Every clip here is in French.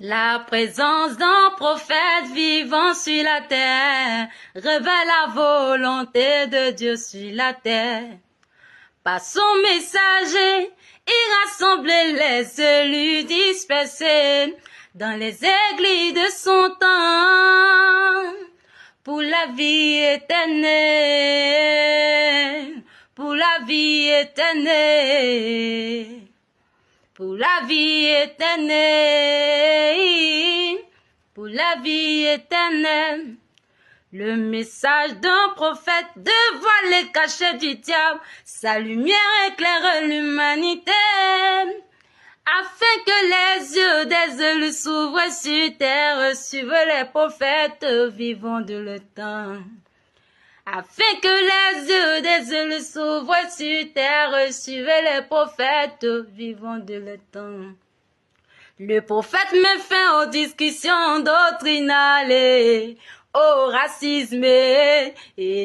La présence d'un prophète vivant sur la terre révèle la volonté de Dieu sur la terre. Par son messager, il rassemblait les élus dispersés dans les églises de son temps pour la vie éternelle, pour la vie éternelle. Pour la vie éternelle, pour la vie éternelle. Le message d'un prophète dévoile les cachets du diable, sa lumière éclaire l'humanité, afin que les yeux des élus s'ouvrent sur terre, suivent les prophètes vivants de le temps. Afin que les yeux des élus s'ouvrent sur terre, suivez les prophètes vivants de le temps. Le prophète met fin aux discussions doctrinales, au racisme et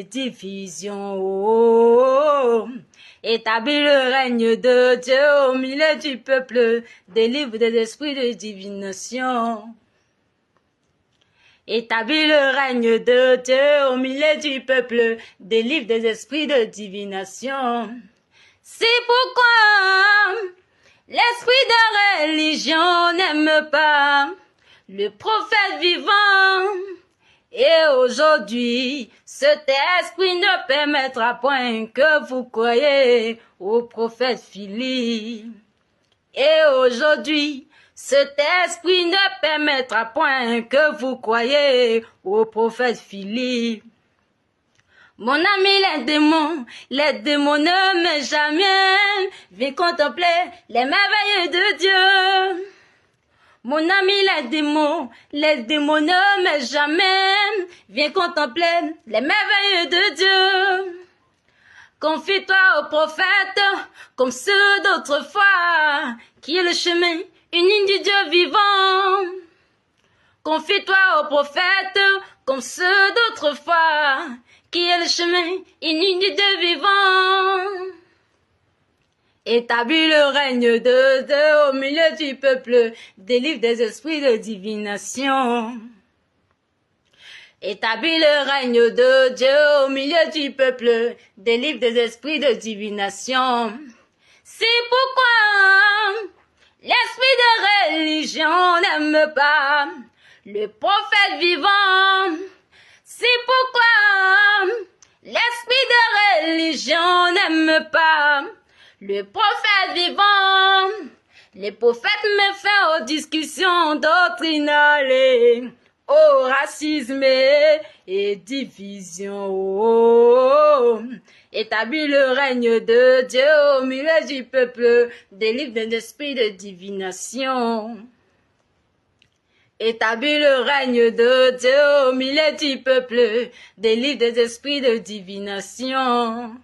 division. Établit le règne de Dieu au milieu du peuple, délivre des esprits de divination. Établit le règne de Dieu au milieu du peuple, délivre des esprits de divination. C'est pourquoi l'esprit de religion n'aime pas le prophète vivant. Et aujourd'hui, cet esprit ne permettra point que vous croyez au prophète Philippe. Et aujourd'hui, cet esprit ne permettra point que vous croyez au prophète Philippe. Mon ami, les démons ne m'aiment jamais. Viens contempler les merveilles de Dieu. Mon ami, les démons ne m'aiment jamais. Viens contempler les merveilles de Dieu. Confie-toi au prophète comme ceux d'autrefois, qui est le chemin uni du Dieu vivant. Confie-toi au prophète comme ceux d'autrefois, qui est le chemin uni du Dieu vivant. Établis le règne de Dieu au milieu du peuple, délivre des esprits de divination. Établis le règne de Dieu au milieu du peuple, délivre des esprits de divination. C'est pourquoi l'esprit de religion n'aime pas le prophète vivant. C'est pourquoi l'esprit de religion n'aime pas le prophète vivant. Les prophètes mettent fin aux discussions doctrinales, au racisme et division. Établis le règne de Dieu au milieu du peuple, délivre des esprits de divination. Établis le règne de Dieu au milieu du peuple, délivre des esprits de divination.